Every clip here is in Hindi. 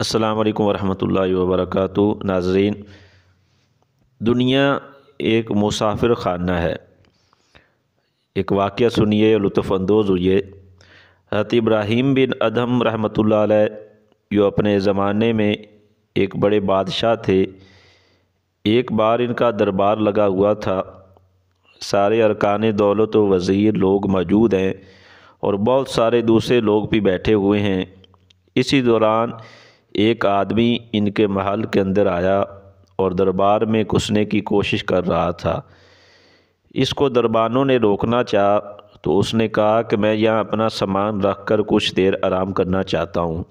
अस्सलामु अलैकुम वरहमतुल्लाहि वबरकातुहू। नाज़रीन, दुनिया एक मुसाफिर खाना है। एक वाक़या सुनिए, लुत्फ़अंदोज़ हुइए। हज़रत इब्राहीम बिन अदहम रहमतुल्लाह अलैह जो अपने ज़माने में एक बड़े बादशाह थे। एक बार इनका दरबार लगा हुआ था। सारे अरकान दौलत व वज़ीर लोग मौजूद हैं और बहुत सारे दूसरे लोग भी बैठे हुए हैं। इसी दौरान एक आदमी इनके महल के अंदर आया और दरबार में घुसने की कोशिश कर रहा था। इसको दरबानों ने रोकना चाहा तो उसने कहा कि मैं यहाँ अपना सामान रख कर कुछ देर आराम करना चाहता हूँ।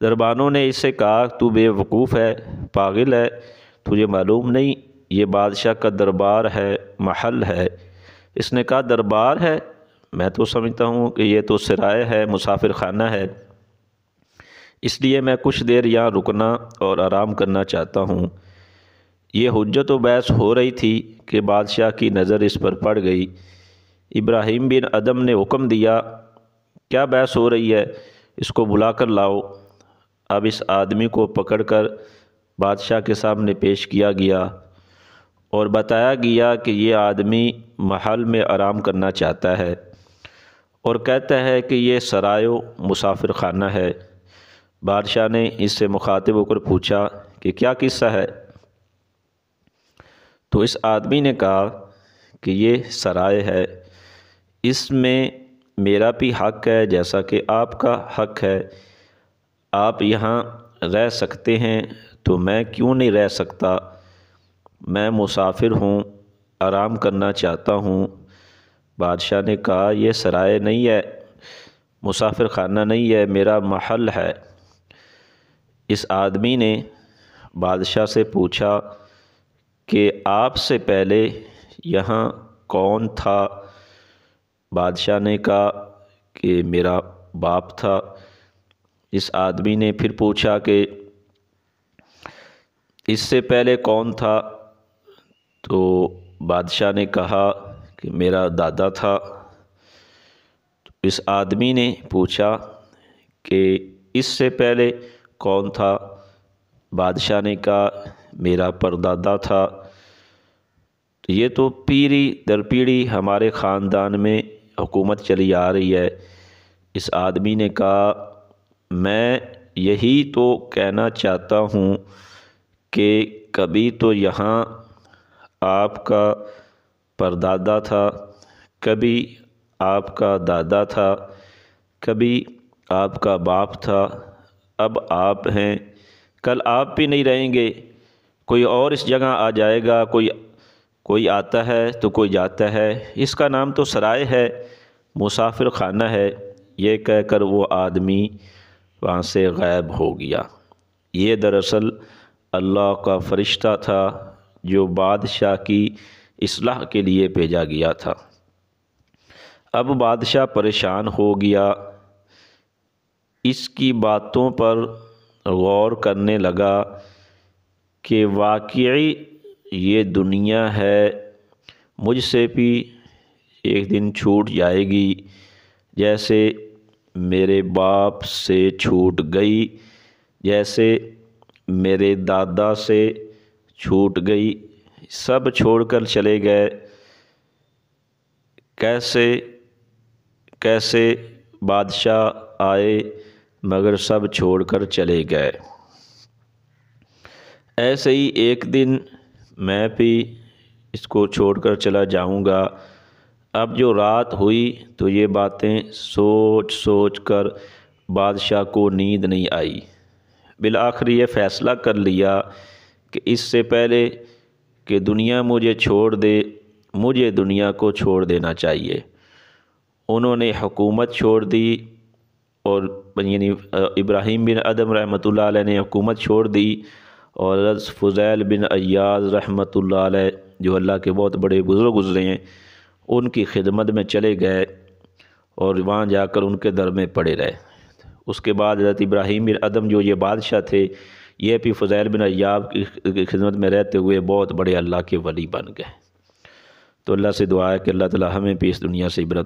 दरबानों ने इससे कहा, तू बेवकूफ़ है, पागल है, तुझे मालूम नहीं ये बादशाह का दरबार है, महल है। इसने कहा, दरबार है? मैं तो समझता हूँ कि ये तो सराय है, मुसाफिर खाना है, इसलिए मैं कुछ देर यहाँ रुकना और आराम करना चाहता हूँ। ये हुज्जत व बहस हो रही थी कि बादशाह की नज़र इस पर पड़ गई। इब्राहीम बिन अदम ने हुक्म दिया, क्या बहस हो रही है, इसको बुला कर लाओ। अब इस आदमी को पकड़कर बादशाह के सामने पेश किया गया और बताया गया कि ये आदमी महल में आराम करना चाहता है और कहता है कि ये सरायो मुसाफिर खाना है। बादशाह ने इससे मुखातिब होकर पूछा कि क्या किस्सा है। तो इस आदमी ने कहा कि ये सराय है, इसमें मेरा भी हक़ है जैसा कि आपका हक़ है। आप यहाँ रह सकते हैं तो मैं क्यों नहीं रह सकता। मैं मुसाफिर हूँ, आराम करना चाहता हूँ। बादशाह ने कहा, यह सराय नहीं है, मुसाफिर खाना नहीं है, मेरा महल है। इस आदमी ने बादशाह से पूछा कि आपसे पहले यहाँ कौन था। बादशाह ने कहा कि मेरा बाप था। इस आदमी ने फिर पूछा कि इससे पहले कौन था। तो बादशाह ने कहा कि मेरा दादा था। तो इस आदमी ने पूछा कि इससे पहले कौन था। बादशाह ने कहा, मेरा परदादा था। तो ये तो पीढ़ी दर पीढ़ी हमारे ख़ानदान में हुकूमत चली आ रही है। इस आदमी ने कहा, मैं यही तो कहना चाहता हूँ कि कभी तो यहाँ आपका परदादा था, कभी आपका दादा था, कभी आपका बाप था, अब आप हैं, कल आप भी नहीं रहेंगे, कोई और इस जगह आ जाएगा। कोई आता है तो कोई जाता है, इसका नाम तो सराय है, मुसाफिर खाना है। ये कहकर वो आदमी वहाँ से गायब हो गया। ये दरअसल अल्लाह का फ़रिश्ता था जो बादशाह की इस्लाह के लिए भेजा गया था। अब बादशाह परेशान हो गया, इसकी बातों पर गौर करने लगा कि वाकई ये दुनिया है, मुझसे भी एक दिन छूट जाएगी, जैसे मेरे बाप से छूट गई, जैसे मेरे दादा से छूट गई, सब छोड़कर चले गए। कैसे कैसे बादशाह आए मगर सब छोड़कर चले गए। ऐसे ही एक दिन मैं भी इसको छोड़कर चला जाऊंगा। अब जो रात हुई तो ये बातें सोच सोच कर बादशाह को नींद नहीं आई। बिल आखिर ये फ़ैसला कर लिया कि इससे पहले कि दुनिया मुझे छोड़ दे, मुझे दुनिया को छोड़ देना चाहिए। उन्होंने हुकूमत छोड़ दी और यानी इब्राहीम बिन अदम रहमतुल्लाह अलैह ने हुकूमत छोड़ दी और हज़रत फ़ुज़ैल बिन अय्याज़ रहमतुल्लाह अलैह जो अल्लाह के बहुत बड़े बुज़ुर्ग गुज़रे हैं, उनकी खिदमत में चले गए और वहाँ जाकर उनके दर में पड़े रहे। उसके बाद हज़रत इब्राहीम बिन अदम जो ये बादशाह थे, ये भी फ़ुज़ैल बिन अय्याब की खिदमत में रहते हुए बहुत बड़े अल्लाह के वली बन गए। तो अल्लाह से दुआ है कि अल्लाह ताला हमें भी इस दुनिया से इबरत